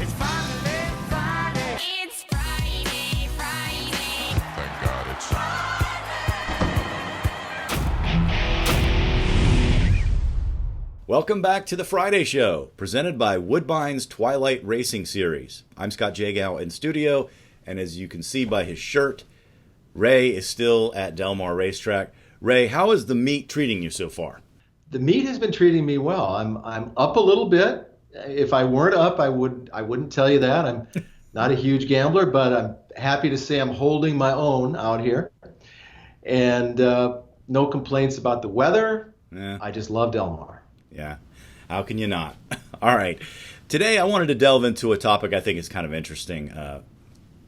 It's finally Friday. It's Friday, Friday. Thank God it's Welcome back to the Friday Show, presented by Woodbine's Twilight Racing Series. I'm Scott Jagow in studio, and as you can see by his shirt, Ray is still at Del Mar Racetrack. Ray, how is the meet treating you so far? The meet has been treating me well. I'm up a little bit. If I weren't up, I wouldn't tell you that. I'm not a huge gambler, but I'm happy to say I'm holding my own out here. And no complaints about the weather. Yeah. I just love Del Mar. Yeah, how can you not? All right. Today I wanted to delve into a topic I think is kind of interesting.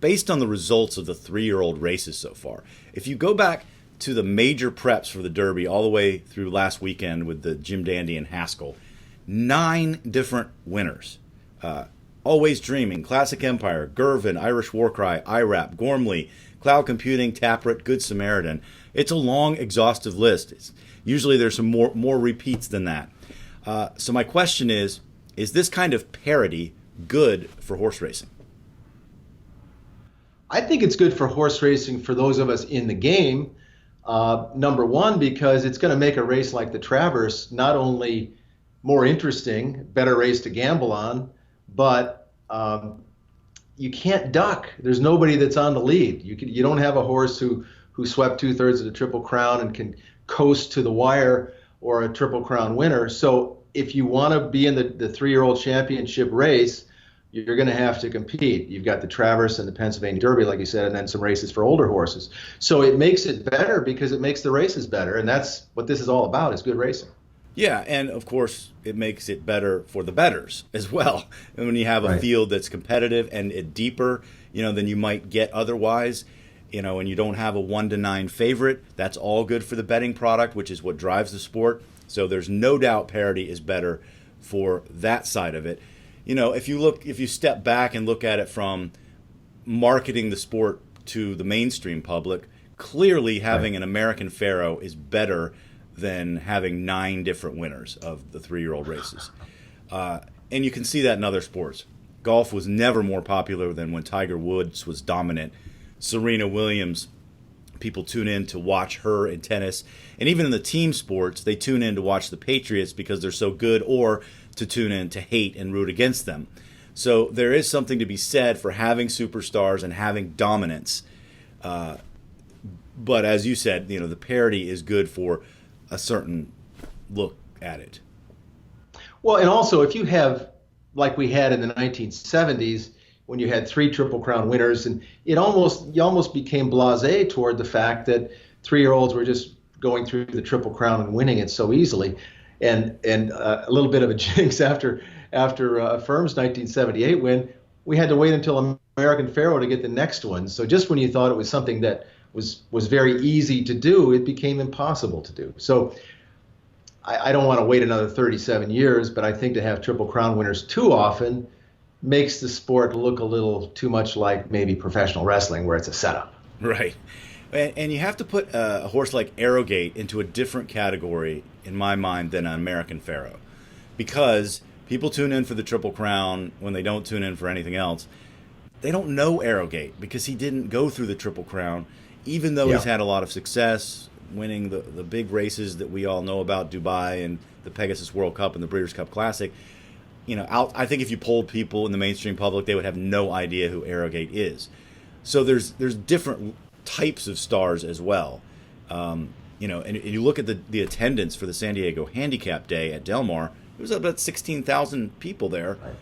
Based on the results of the 3-year-old races so far, if you go back to the major preps for the Derby all the way through last weekend with the Jim Dandy and Haskell, 9 different winners. Always Dreaming, Classic Empire, Girvin, Irish Warcry, IRAP, Gormley, Cloud Computing, Taproot, Good Samaritan. It's a long, exhaustive list. Usually there's some more repeats than that. So my question is this kind of parity good for horse racing? I think it's good for horse racing for those of us in the game. Number one, because it's going to make a race like the Traverse not only more interesting, better race to gamble on, but you can't duck. There's nobody that's on the lead. You don't have a horse who swept 2/3 of the Triple Crown and can coast to the wire, or a Triple Crown winner. So if you want to be in the 3-year-old championship race, you're going to have to compete. You've got the Traverse and the Pennsylvania Derby, like you said, and then some races for older horses. So it makes it better because it makes the races better, and that's what this is all about, is good racing. Yeah, and of course it makes it better for the bettors as well. And when you have a field that's competitive and deeper, than you might get otherwise, and you don't have a 1-9 favorite, that's all good for the betting product, which is what drives the sport. So there's no doubt parity is better for that side of it. If you step back and look at it from marketing the sport to the mainstream public, clearly having an American Pharoah is better than having 9 different winners of the 3-year-old races. And you can see that in other sports. Golf was never more popular than when Tiger Woods was dominant. Serena Williams, people tune in to watch her in tennis. And even in the team sports, they tune in to watch the Patriots because they're so good, or to tune in to hate and root against them. So there is something to be said for having superstars and having dominance. But as you said, the parity is good for a certain look at it. Well, and also if you have, like we had in the 1970s, when you had 3 Triple Crown winners, and you almost became blasé toward the fact that 3-year-olds were just going through the Triple Crown and winning it so easily, and a little bit of a jinx after Firm's 1978 win, we had to wait until American Pharoah to get the next one. So just when you thought it was something that was very easy to do, it became impossible to do. So I don't want to wait another 37 years, but I think to have Triple Crown winners too often makes the sport look a little too much like maybe professional wrestling, where it's a setup. Right. And you have to put a horse like Arrogate into a different category, in my mind, than an American Pharoah. Because people tune in for the Triple Crown when they don't tune in for anything else. They don't know Arrogate because he didn't go through the Triple Crown, even though he's had a lot of success winning the big races that we all know about, Dubai and the Pegasus World Cup and the Breeders' Cup Classic. I think if you polled people in the mainstream public, they would have no idea who Arrogate is. So there's different types of stars as well. And you look at the attendance for the San Diego Handicap Day at Del Mar, it was about 16,000 people there. Right.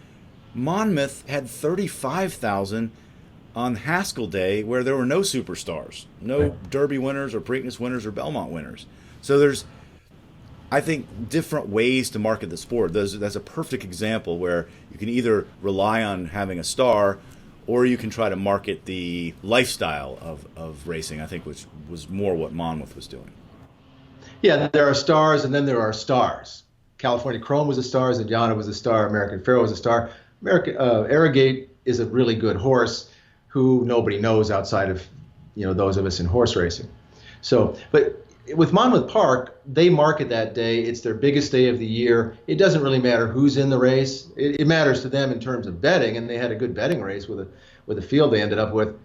Monmouth had 35,000 on Haskell Day, where there were no superstars, no Derby winners or Preakness winners or Belmont winners. So there's, I think, different ways to market the sport. That's a perfect example where you can either rely on having a star, or you can try to market the lifestyle of racing, I think, which was more what Monmouth was doing. Yeah, there are stars, and then there are stars. California Chrome was a star, Zadiana was a star, American Pharoah was a star. Arrogate is a really good horse who nobody knows outside of those of us in horse racing. So, but with Monmouth Park, they market that day. It's their biggest day of the year. It doesn't really matter who's in the race. It matters to them in terms of betting, and they had a good betting race with a field they ended up with.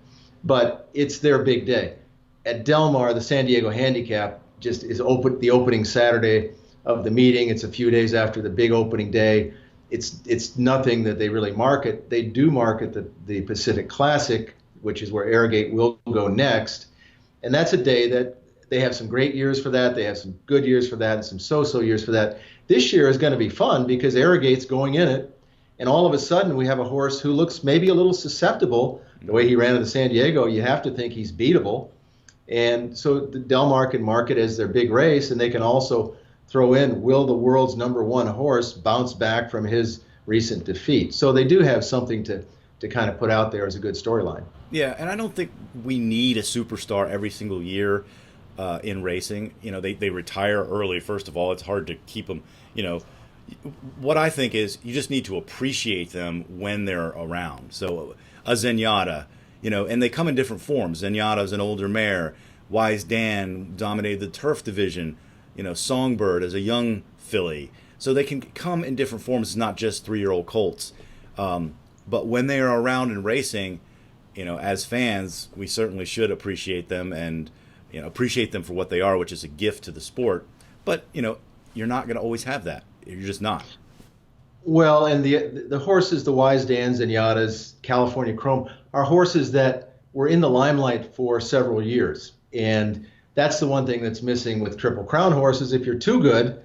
But it's their big day. At Del Mar, the San Diego Handicap just is the opening Saturday of the meeting. It's a few days after the big opening day. It's nothing that they really market. They do market the Pacific Classic, which is where Arrogate will go next, and that's a day that they have some great years for that. They have some good years for that and some so-so years for that. This year is going to be fun because Arrogate's going in it, and all of a sudden we have a horse who looks maybe a little susceptible. The way he ran in the San Diego, you have to think he's beatable. And so the Del Mar can market as their big race, and they can also throw in, will the world's number one horse bounce back from his recent defeat? So they do have something to kind of put out there as a good storyline. Yeah, and I don't think we need a superstar every single year in racing. They retire early. First of all, it's hard to keep them. What I think is you just need to appreciate them when they're around. So a Zenyatta, and they come in different forms. Zenyatta's an older mare. Wise Dan dominated the turf division. Songbird as a young filly. So they can come in different forms. It's not just 3-year-old colts. But when they are around in racing, as fans, we certainly should appreciate them and appreciate them for what they are, which is a gift to the sport. But you're not going to always have that. You're just not. Well, and the horses, the Wise Dans and Yattas, California Chrome, are horses that were in the limelight for several years. And that's the one thing that's missing with Triple Crown horses. If you're too good,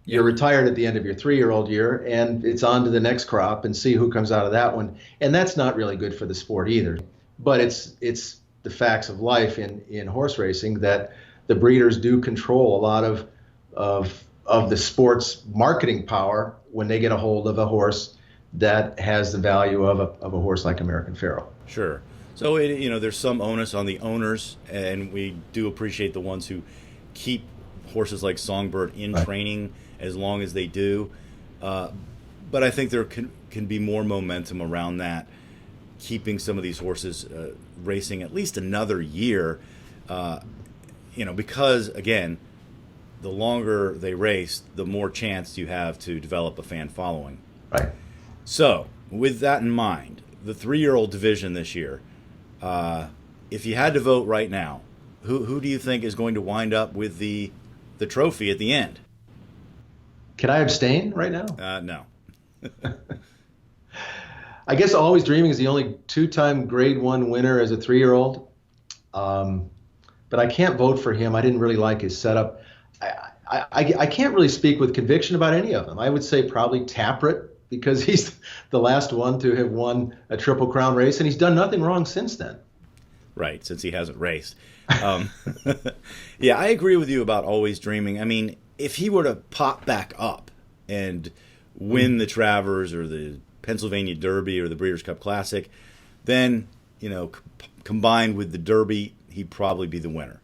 you're retired at the end of your 3-year-old year, and it's on to the next crop and see who comes out of that one. And that's not really good for the sport either. But it's the facts of life in horse racing that the breeders do control a lot of the sport's marketing power when they get a hold of a horse that has the value of a horse like American Pharoah. Sure. So there's some onus on the owners, and we do appreciate the ones who keep horses like Songbird in training as long as they do. But I think there can be more momentum around that, keeping some of these horses racing at least another year. Because again, the longer they race, the more chance you have to develop a fan following. Right. So, with that in mind, the 3-year-old division this year, if you had to vote right now, who do you think is going to wind up with the trophy at the end? Can I abstain right now? No. I guess Always Dreaming is the only 2-time Grade 1 winner as a 3-year-old. But I can't vote for him. I didn't really like his setup. I can't really speak with conviction about any of them. I would say probably Taproot, because he's the last one to have won a Triple Crown race, and he's done nothing wrong since then. Right, since he hasn't raced. Yeah, I agree with you about Always Dreaming. I mean, if he were to pop back up and win the Travers or the Pennsylvania Derby or the Breeders' Cup Classic, then, combined with the Derby, he'd probably be the winner.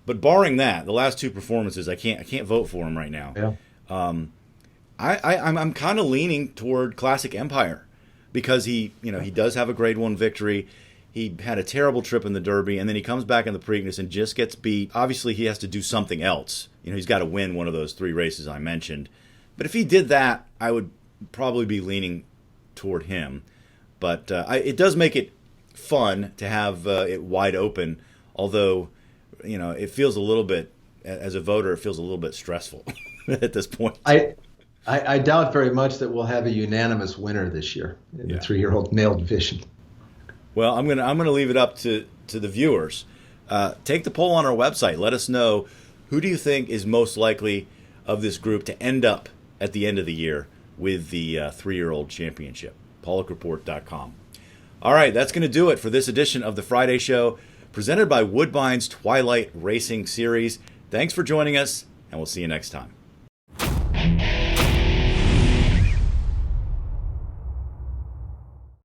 But barring that, the last 2 performances, I can't vote for him right now. Yeah. I'm kind of leaning toward Classic Empire because he does have a Grade 1 victory. He had a terrible trip in the Derby, and then he comes back in the Preakness and just gets beat. Obviously, he has to do something else. He's got to win one of those 3 races I mentioned. But if he did that, I would probably be leaning toward him. But it does make it fun to have it wide open, although it feels a little bit, as a voter, it feels a little bit stressful at this point. I doubt very much that we'll have a unanimous winner this year in the 3-year-old male division. Well, I'm gonna leave it up to the viewers. Take the poll on our website. Let us know, who do you think is most likely of this group to end up at the end of the year with the 3-year-old championship. PaulickReport.com. All right, that's going to do it for this edition of the Friday Show, presented by Woodbine's Twilight Racing Series. Thanks for joining us, and we'll see you next time.